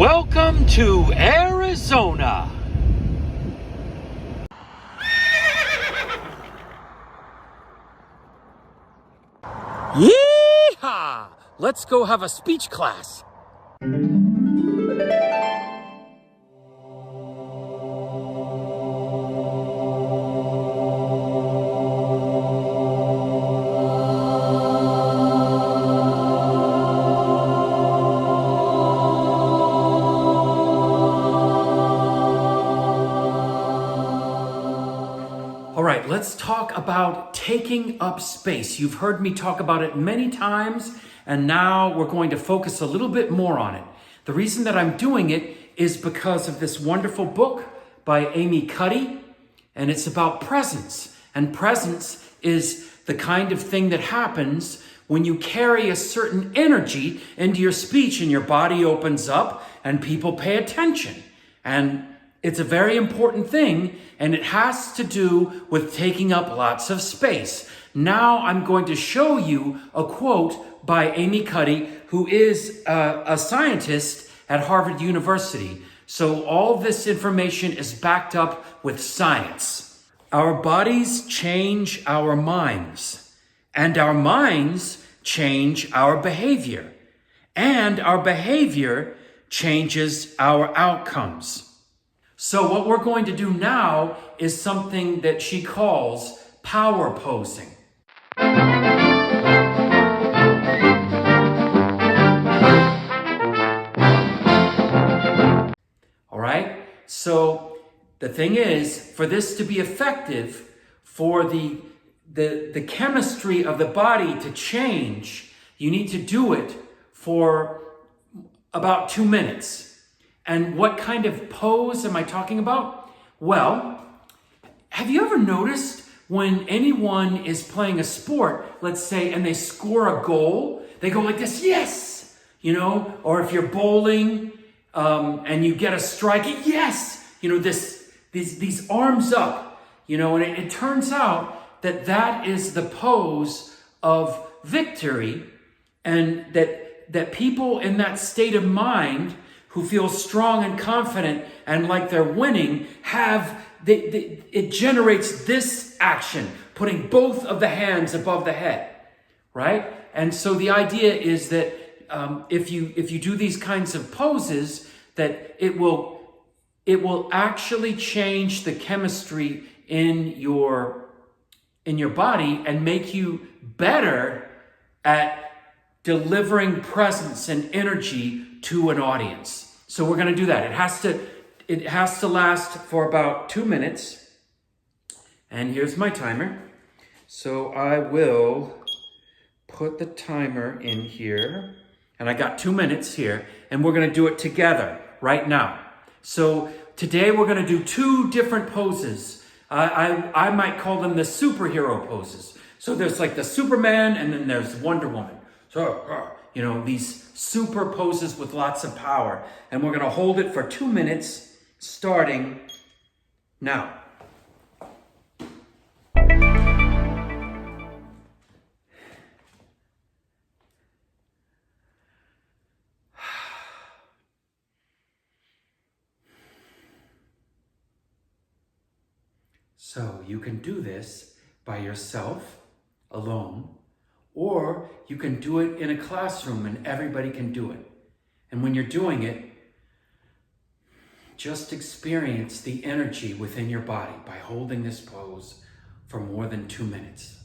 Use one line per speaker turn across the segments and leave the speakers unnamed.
Welcome to Arizona. Yeehaw! Let's go have a speech class. All right, let's talk about taking up space. You've heard me talk about it many times, and now we're going to focus a little bit more on it. The reason that I'm doing it is because of this wonderful book by Amy Cuddy, and it's about presence. And presence is the kind of thing that happens when you carry a certain energy into your speech and your body opens up and people pay attention. And it's a very important thing, and it has to do with taking up lots of space. Now I'm going to show you a quote by Amy Cuddy, who is a scientist at Harvard University. So all this information is backed up with science. Our bodies change our minds, and our minds change our behavior, and our behavior changes our outcomes. So what we're going to do now is something that she calls power posing. All right? So the thing is, for this to be effective, for the chemistry of the body to change, you need to do it for about 2 minutes. And what kind of pose am I talking about? Well, have you ever noticed when anyone is playing a sport, let's say, and they score a goal, they go like this, yes, or if you're bowling and you get a strike, yes, these arms up, and it turns out that is the pose of victory, and that people in that state of mind who feel strong and confident and like they're winning, it generates this action, putting both of the hands above the head, right? And so the idea is that if you do these kinds of poses, that it will actually change the chemistry in your body and make you better at delivering presence and energy to an audience. So we're going to do that. It has to last for about 2 minutes. And here's my timer. So I will put the timer in here. And I got 2 minutes here. And we're going to do it together right now. So today we're going to do 2 different poses. I might call them the superhero poses. So there's like the Superman, and then there's Wonder Woman. So, these super poses with lots of power. And we're going to hold it for 2 minutes, starting now. So you can do this by yourself, alone, or you can do it in a classroom and everybody can do it. And when you're doing it, just experience the energy within your body by holding this pose for more than 2 minutes.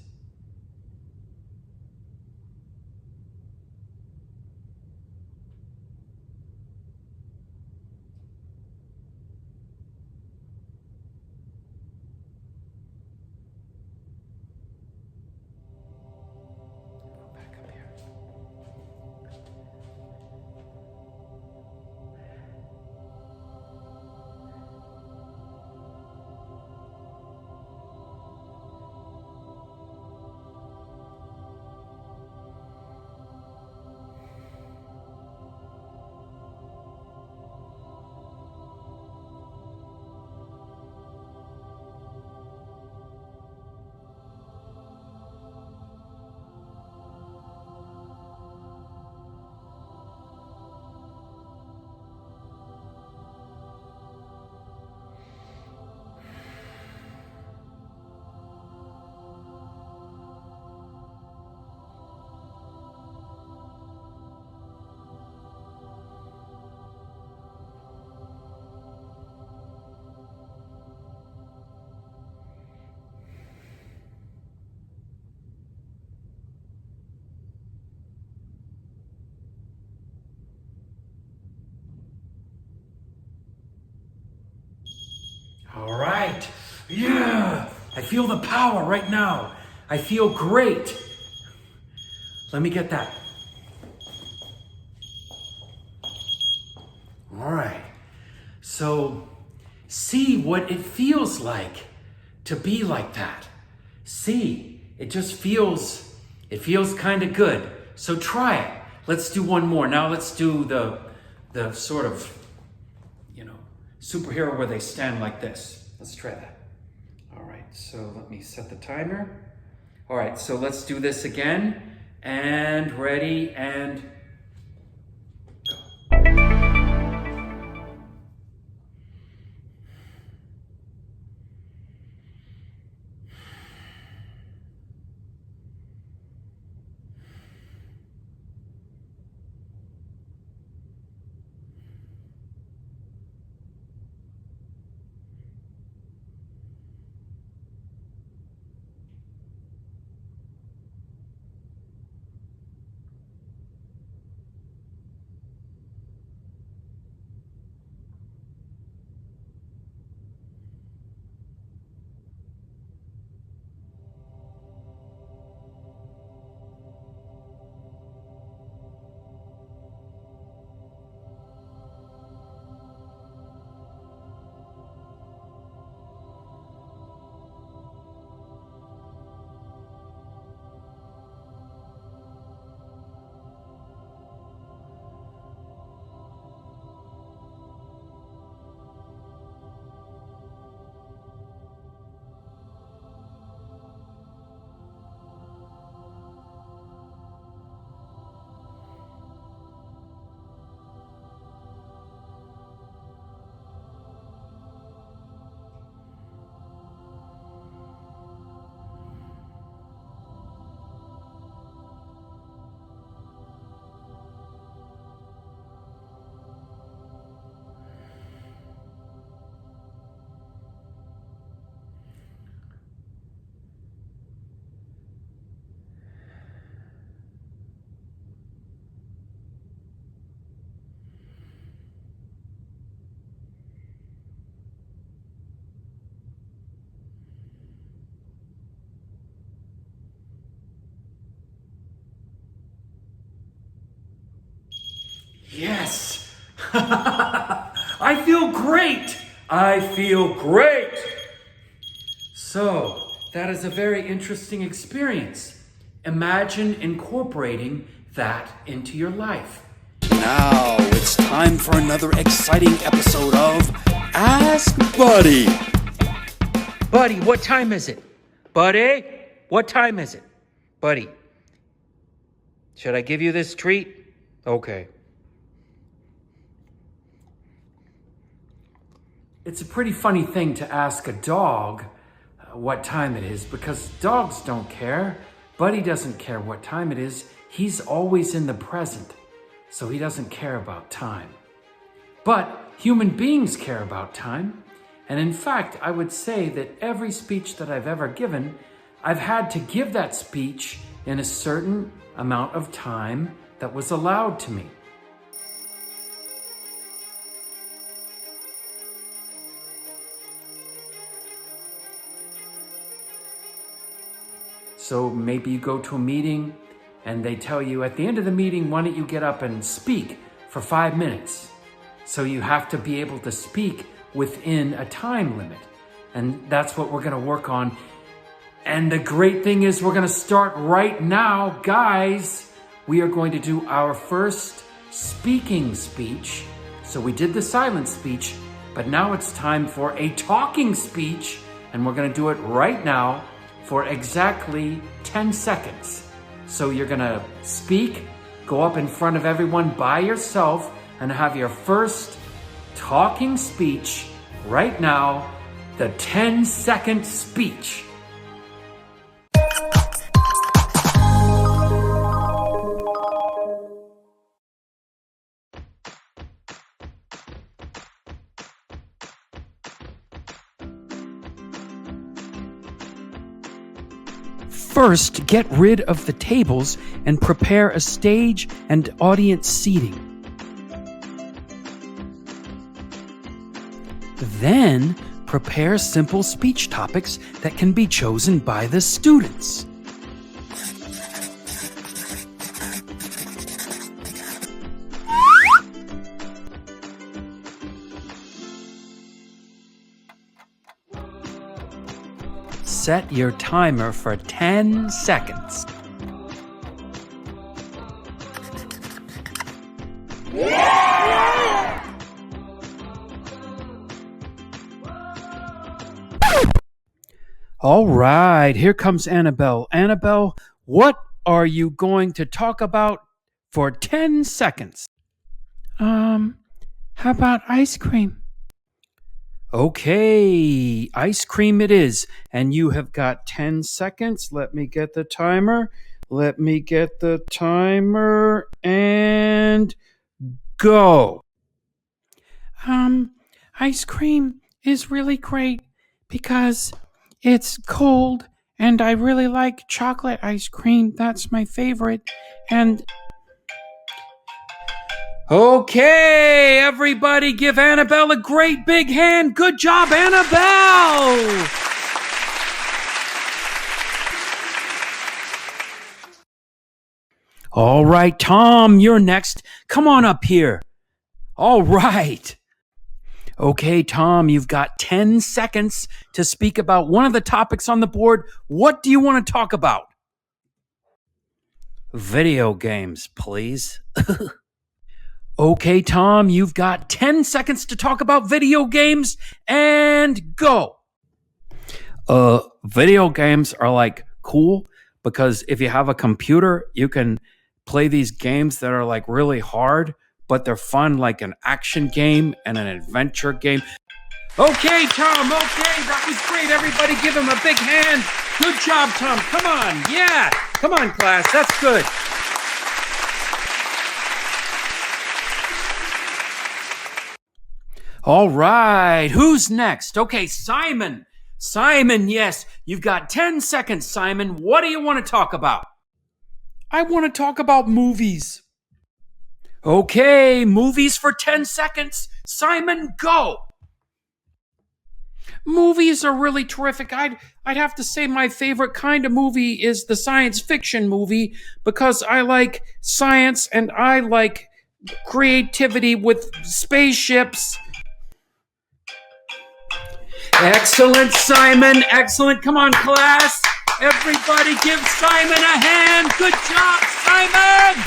All right. Yeah. I feel the power right now. I feel great. Let me get that. All right. So see what it feels like to be like that. See, it feels kind of good. So try it. Let's do one more. Now let's do the sort of, superhero where they stand like this. Let's try that. All right, so let me set the timer. All right, so let's do this again. And ready, and yes. I feel great. I feel great. So, that is a very interesting experience. Imagine incorporating that into your life.
Now it's time for another exciting episode of Ask Buddy.
Buddy, what time is it? Buddy, what time is it? Buddy, should I give you this treat? Okay. It's a pretty funny thing to ask a dog what time it is, because dogs don't care. Buddy doesn't care what time it is. He's always in the present, so he doesn't care about time. But human beings care about time. And in fact, I would say that every speech that I've ever given, I've had to give that speech in a certain amount of time that was allowed to me. So maybe you go to a meeting and they tell you at the end of the meeting, why don't you get up and speak for 5 minutes? So you have to be able to speak within a time limit. And that's what we're going to work on. And the great thing is we're going to start right now. Guys, we are going to do our first speaking speech. So we did the silent speech, but now it's time for a talking speech. And we're going to do it right now for exactly 10 seconds. So you're gonna speak, go up in front of everyone by yourself, and have your first talking speech right now, the 10-second speech.
First, get rid of the tables and prepare a stage and audience seating. Then, prepare simple speech topics that can be chosen by the students. Set your timer for 10 seconds. All right, here comes Annabelle. Annabelle, what are you going to talk about for 10 seconds? How about ice cream? Okay, ice cream it is. And you have got 10 seconds. Let me get the timer. And go. Ice cream is really great because it's cold and I really like chocolate ice cream. That's my favorite. And okay, everybody give Annabelle a great big hand. Good job, Annabelle! All right, Tom, you're next. Come on up here. All right. Okay, Tom, you've got 10 seconds to speak about one of the topics on the board. What do you want to talk about? Video games, please. Okay, Tom, you've got 10 seconds to talk about video games and go. Video games are like cool because if you have a computer, you can play these games that are like really hard, but they're fun, like an action game and an adventure game. Okay, Tom, okay, that was great. Everybody give him a big hand. Good job, Tom. Come on. Yeah. Come on, class. That's good. All right. Who's next? Okay, Simon. Simon, yes. You've got 10 seconds, Simon. What do you want to talk about? I want to talk about movies. Okay, movies for 10 seconds. Simon, go. Movies are really terrific. I'd have to say my favorite kind of movie is the science fiction movie because I like science and I like creativity with spaceships. Excellent, Simon. Excellent. Come on, class. Everybody give Simon a hand. Good job, Simon.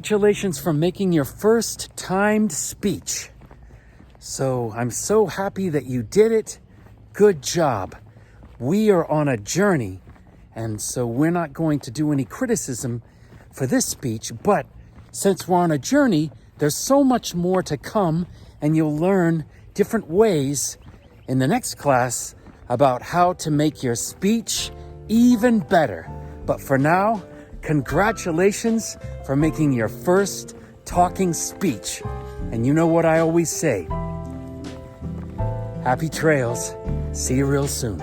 Congratulations for making your first timed speech. So I'm so happy that you did it. Good job. We are on a journey, and so we're not going to do any criticism for this speech, but since we're on a journey, there's so much more to come, and you'll learn different ways in the next class about how to make your speech even better. But for now, congratulations for making your first talking speech. And you know what I always say. Happy trails. See you real soon.